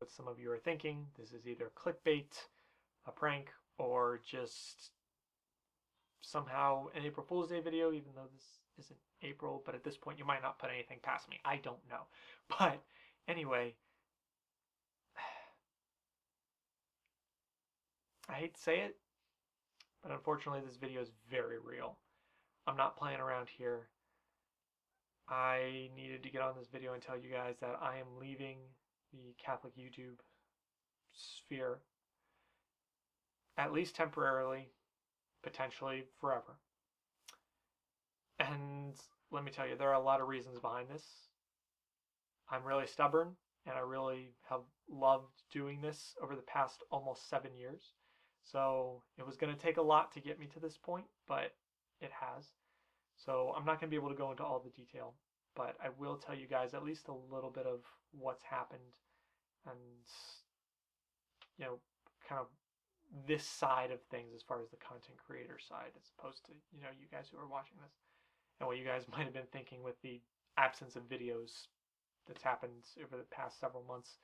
what some of you are thinking. This is either clickbait, a prank, or just somehow an April Fool's Day video, even though this isn't April, but at this point you might not put anything past me. I don't know. But anyway, I hate to say it, but unfortunately this video is very real. I'm not playing around here. I needed to get on this video and tell you guys that I am leaving the Catholic YouTube sphere, at least temporarily, potentially forever. And let me tell you, there are a lot of reasons behind this. I'm really stubborn, and I really have loved doing this over the past almost 7 years. So it was going to take a lot to get me to this point, but it has. So I'm not going to be able to go into all the detail, but I will tell you guys at least a little bit of what's happened and, kind of this side of things as far as the content creator side, as opposed to, you guys who are watching this and what you guys might have been thinking with the absence of videos that's happened over the past several months.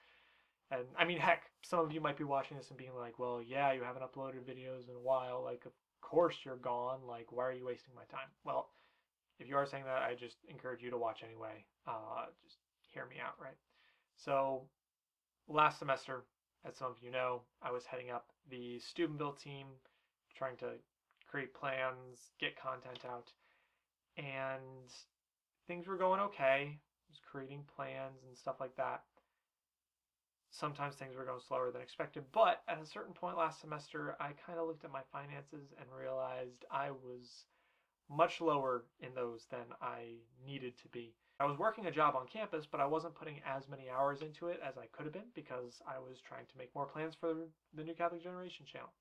And I mean, heck, some of you might be watching this and being like, well, yeah, you haven't uploaded videos in a while. Like, of course you're gone. Like, why are you wasting my time? Well, if you are saying that, I just encourage you to watch anyway. Just hear me out, right? So, last semester, as some of you know, I was heading up the Steubenville team, trying to create plans, get content out, and things were going okay. I was creating plans and stuff like that. Sometimes things were going slower than expected, but at a certain point last semester, I kind of looked at my finances and realized I was much lower in those than I needed to be. I was working a job on campus, but I wasn't putting as many hours into it as I could have been because I was trying to make more plans for the New Catholic Generation channel.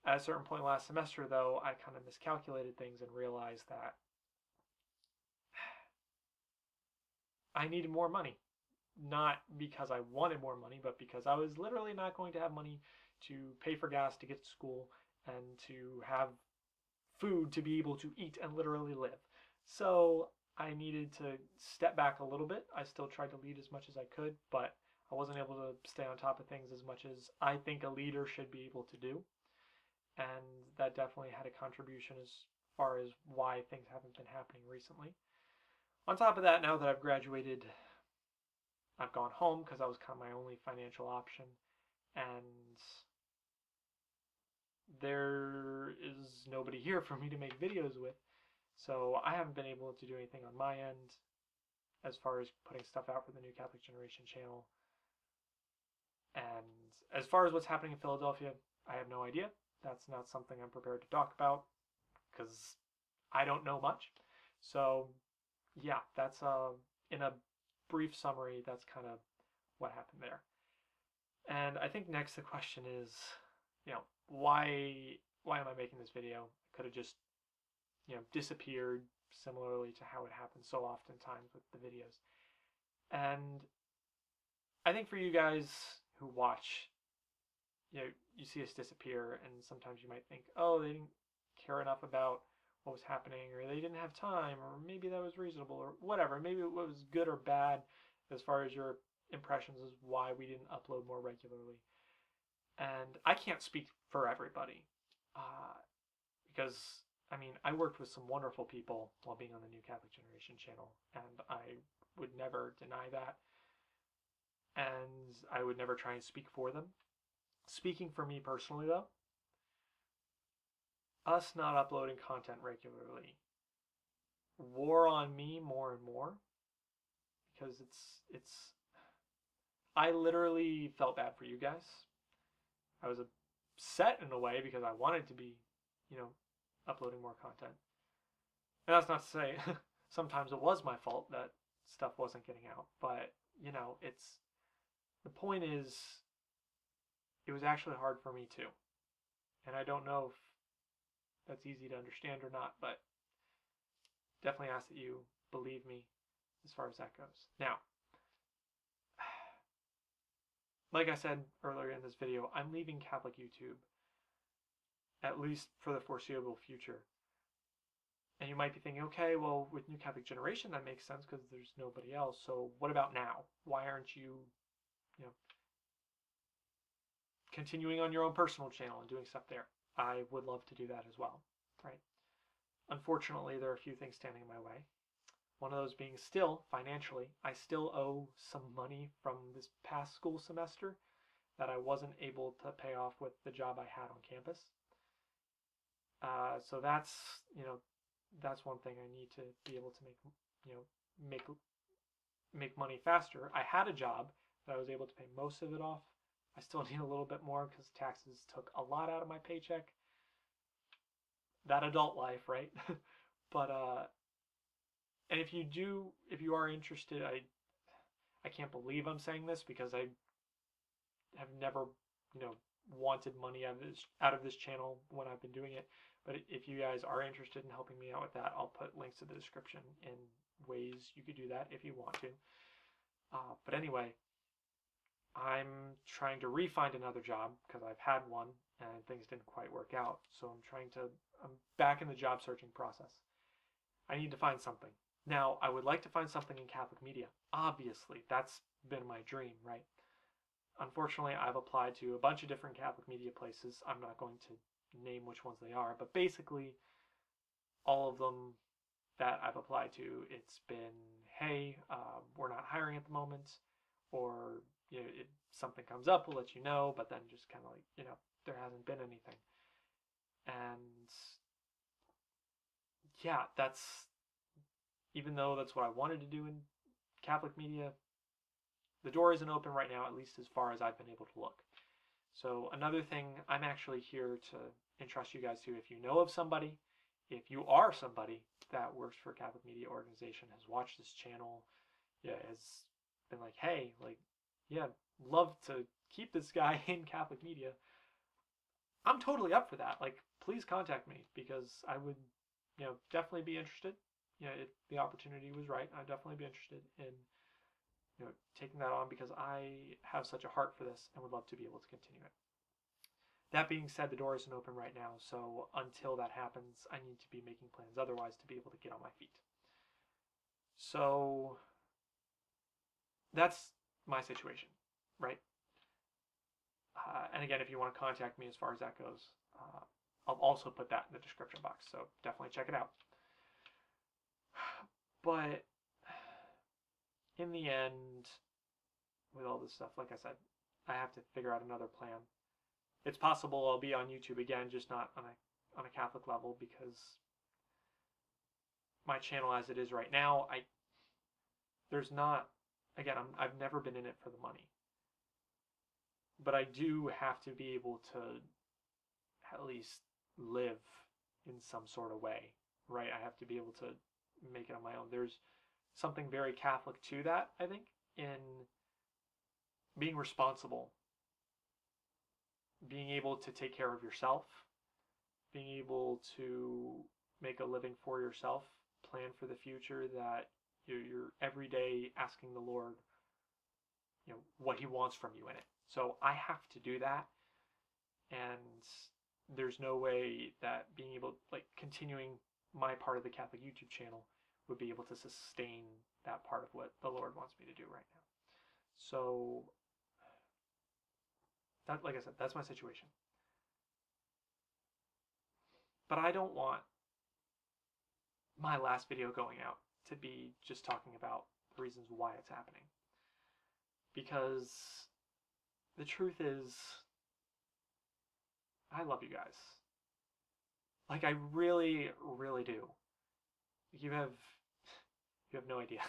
At a certain point last semester, though, I kind of miscalculated things and realized that I needed more money. Not because I wanted more money, but because I was literally not going to have money to pay for gas to get to school and to have food to be able to eat and literally live. So I needed to step back a little bit. I still tried to lead as much as I could, but I wasn't able to stay on top of things as much as I think a leader should be able to do. And that definitely had a contribution as far as why things haven't been happening recently. On top of that, now that I've graduated, I've gone home because that was kind of my only financial option, and there is nobody here for me to make videos with, so I haven't been able to do anything on my end as far as putting stuff out for the New Catholic Generation channel. And as far as what's happening in Philadelphia, I have no idea. That's not something I'm prepared to talk about because I don't know much. So yeah, that's in a brief summary, that's kind of what happened there. And I think next the question is, why am I making this video? I could have just, disappeared, similarly to how it happens so oftentimes with the videos. And I think for you guys who watch, you see us disappear, and sometimes you might think, oh, they didn't care enough about what was happening, or they didn't have time, or maybe that was reasonable, or whatever. Maybe it was good or bad as far as your impressions as why we didn't upload more regularly. And I can't speak for everybody because, I mean, I worked with some wonderful people while being on the New Catholic Generation channel, and I would never deny that, and I would never try and speak for them. Speaking for me personally, though, us not uploading content regularly wore on me more and more because it's I literally felt bad for you guys. I was upset in a way because I wanted to be, uploading more content. And that's not to say sometimes it was my fault that stuff wasn't getting out, but it's the point is it was actually hard for me too. And I don't know if that's easy to understand or not, but definitely ask that you believe me as far as that goes. Now, like I said earlier in this video, I'm leaving Catholic YouTube, at least for the foreseeable future. And you might be thinking, okay, well, with New Catholic Generation, that makes sense because there's nobody else. So what about now? Why aren't you, continuing on your own personal channel and doing stuff there. I would love to do that as well, right? Unfortunately, there are a few things standing in my way. One of those being still, financially, I still owe some money from this past school semester that I wasn't able to pay off with the job I had on campus. So that's, that's one thing I need to be able to make money faster. I had a job that I was able to pay most of it off. I still need a little bit more because taxes took a lot out of my paycheck. That adult life, right? But and if you are interested, I can't believe I'm saying this because I have never, wanted money out of this channel when I've been doing it. But if you guys are interested in helping me out with that, I'll put links to the description and ways you could do that if you want to. But anyway, I'm trying to re-find another job because I've had one and things didn't quite work out. So I'm back in the job searching process. I need to find something. Now, I would like to find something in Catholic media. Obviously, that's been my dream, right? Unfortunately, I've applied to a bunch of different Catholic media places. I'm not going to name which ones they are, but basically all of them that I've applied to, it's been, hey, we're not hiring at the moment, or if something comes up, we'll let you know, but then just kind of like, there hasn't been anything. And yeah, even though that's what I wanted to do in Catholic media, the door isn't open right now, at least as far as I've been able to look. So another thing I'm actually here to entrust you guys to, if you know of somebody, if you are somebody that works for a Catholic media organization, has watched this channel, has been like, hey, love to keep this guy in Catholic media, I'm totally up for that. Please contact me because I would, definitely be interested. If the opportunity was right, I'd definitely be interested in taking that on because I have such a heart for this and would love to be able to continue it. That being said, the door isn't open right now, so until that happens, I need to be making plans otherwise to be able to get on my feet. So that's my situation, right? And again, if you want to contact me as far as that goes, I'll also put that in the description box, so definitely check it out. But in the end, with all this stuff, like I said, I have to figure out another plan. It's possible I'll be on YouTube again, just not on a Catholic level, because my channel as it is right now, I've never been in it for the money. But I do have to be able to at least live in some sort of way, right? I have to be able to make it on my own. There's something very Catholic to that, I think, in being responsible, being able to take care of yourself, being able to make a living for yourself, plan for the future, that you're every day asking the Lord, what He wants from you in it. So I have to do that, and there's no way that being able, continuing my part of the Catholic YouTube channel would be able to sustain that part of what the Lord wants me to do right now. So, like I said, that's my situation. But I don't want my last video going out to be just talking about the reasons why it's happening. Because the truth is, I love you guys. I really, really do. You have no idea.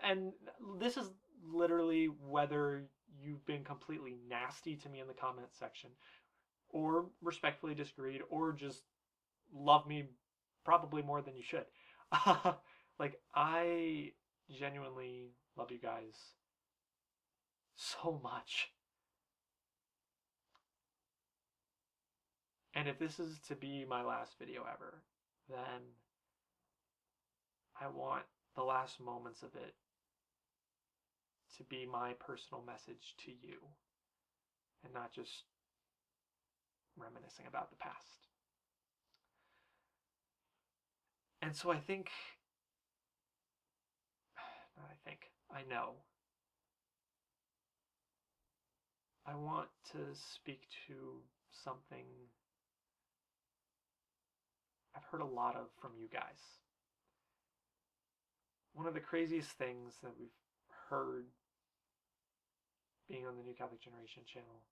And this is literally whether you've been completely nasty to me in the comment section, or respectfully disagreed, or just love me probably more than you should. I genuinely love you guys so much. And if this is to be my last video ever, then I want the last moments of it to be my personal message to you, and not just reminiscing about the past. And so I know. I want to speak to something I've heard a lot of from you guys. One of the craziest things that we've heard being on the New Catholic Generation channel,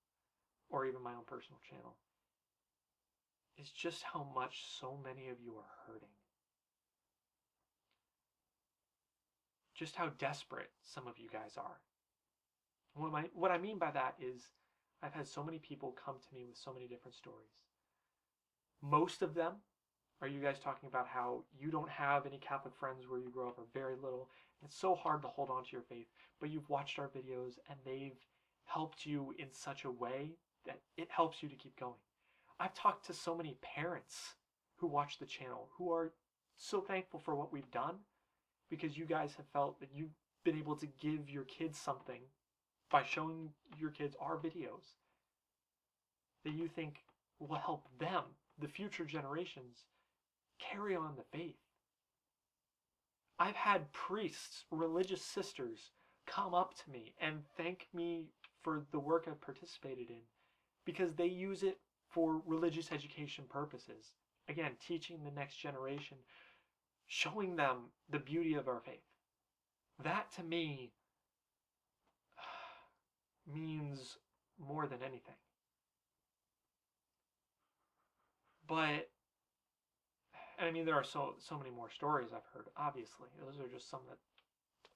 or even my own personal channel, is just how much so many of you are hurting. Just how desperate some of you guys are. What I mean by that is I've had so many people come to me with so many different stories. Most of them are you guys talking about how you don't have any Catholic friends where you grew up, or very little, and it's so hard to hold on to your faith, but you've watched our videos and they've helped you in such a way that it helps you to keep going. I've talked to so many parents who watch the channel who are so thankful for what we've done, because you guys have felt that you've been able to give your kids something by showing your kids our videos that you think will help them, the future generations, carry on the faith. I've had priests, religious sisters, come up to me and thank me for the work I've participated in because they use it for religious education purposes. Again, teaching the next generation, showing them the beauty of our faith. That to me means more than anything. But I mean, there are so many more stories I've heard, obviously. Those are just some that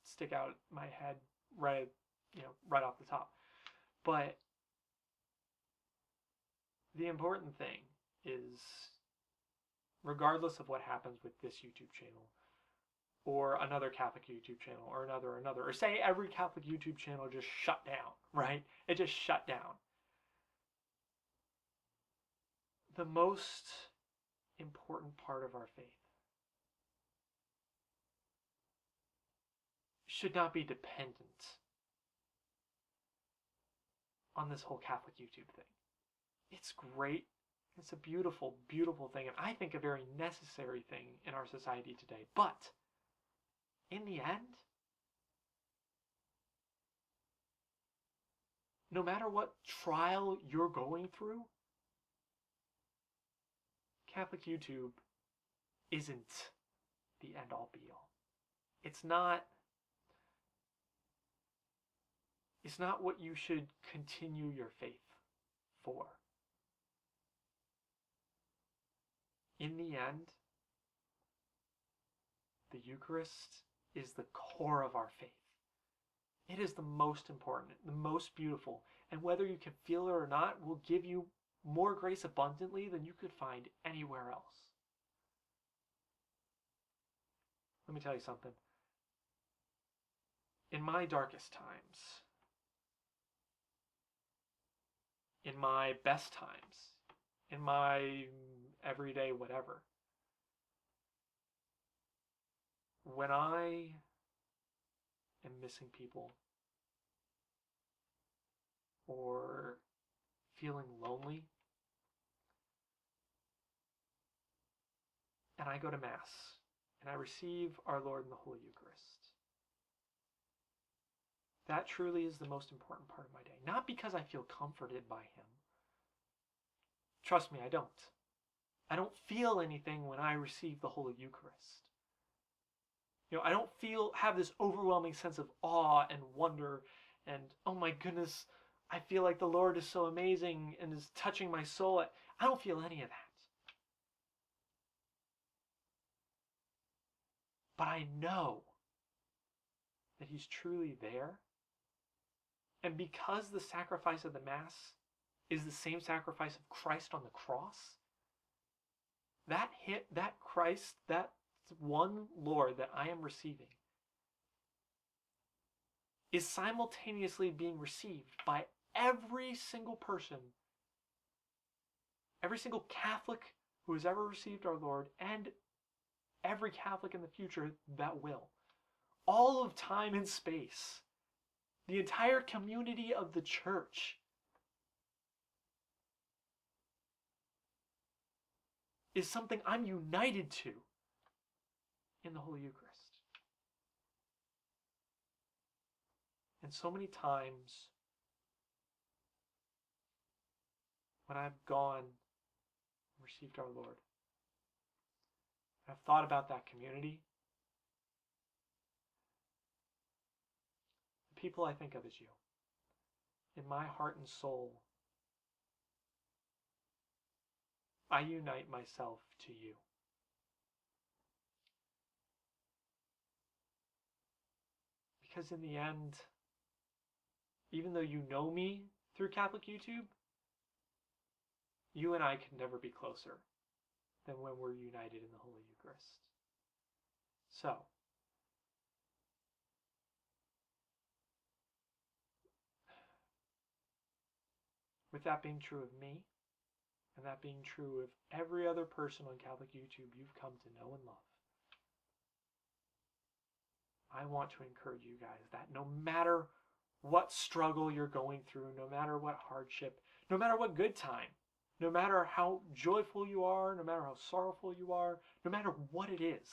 stick out my head right off the top. But the important thing is, regardless of what happens with this YouTube channel, or another Catholic YouTube channel, or another, or say every Catholic YouTube channel just shut down, right? It just shut down. The most important part of our faith should not be dependent on this whole Catholic YouTube thing. It's great. It's a beautiful, beautiful thing, and I think a very necessary thing in our society today. But in the end, no matter what trial you're going through, Catholic YouTube isn't the end-all be-all. It's not what you should continue your faith for. In the end, the Eucharist is the core of our faith. It is the most important, the most beautiful, and whether you can feel it or not will give you more grace abundantly than you could find anywhere else. Let me tell you something. In my darkest times, in my best times, in my everyday whatever, when I am missing people or feeling lonely, and I go to Mass and I receive our Lord in the Holy Eucharist, that truly is the most important part of my day. Not because I feel comforted by Him. Trust me, I don't. I don't feel anything when I receive the Holy Eucharist. I don't have this overwhelming sense of awe and wonder and, oh my goodness, I feel like the Lord is so amazing and is touching my soul. I don't feel any of that. But I know that He's truly there. And because the sacrifice of the Mass is the same sacrifice of Christ on the cross, that Christ, that one Lord that I am receiving, is simultaneously being received by every single person, every single Catholic who has ever received our Lord, and every Catholic in the future that will. All of time and space, the entire community of the Church is something I'm united to in the Holy Eucharist. And so many times when I've gone and received our Lord, I've thought about that community. The people I think of as you. In my heart and soul, I unite myself to you. Because in the end, even though you know me through Catholic YouTube, you and I can never be closer than when we're united in the Holy Eucharist. So, with that being true of me, and that being true of every other person on Catholic YouTube you've come to know and love, I want to encourage you guys that no matter what struggle you're going through, no matter what hardship, no matter what good time, no matter how joyful you are, no matter how sorrowful you are, no matter what it is,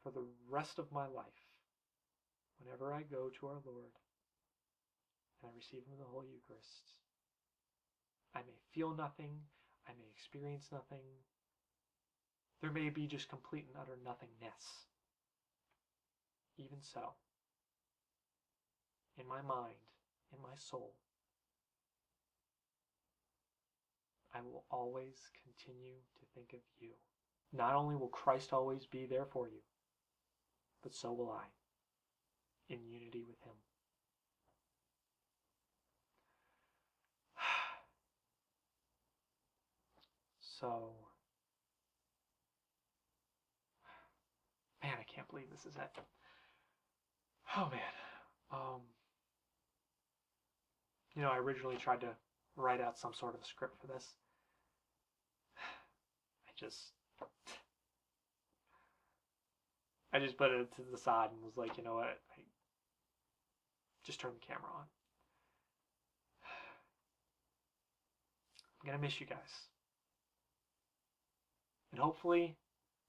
for the rest of my life, whenever I go to our Lord and I receive Him in the Holy Eucharist, I may feel nothing, I may experience nothing, there may be just complete and utter nothingness. Even so, in my mind, in my soul, I will always continue to think of you. Not only will Christ always be there for you, but so will I, in unity with Him. So, man, I can't believe this is it. Oh, man. I originally tried to write out some sort of script for this. I just put it to the side and was like, you know what? I just turned the camera on. I'm going to miss you guys. And hopefully,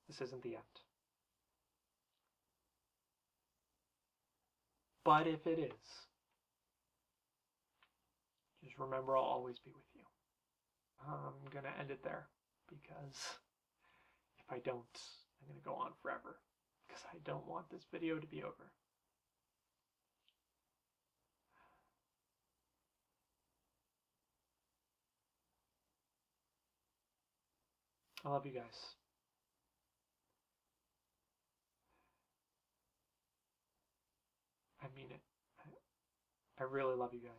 this isn't the end. But if it is, just remember I'll always be with you. I'm going to end it there because if I don't, I'm going to go on forever because I don't want this video to be over. I love you guys. I mean it. I really love you guys.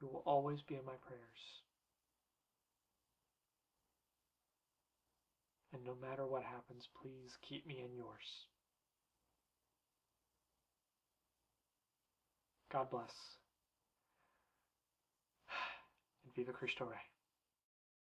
You will always be in my prayers. And no matter what happens, please keep me in yours. God bless. And Viva Christo Rey.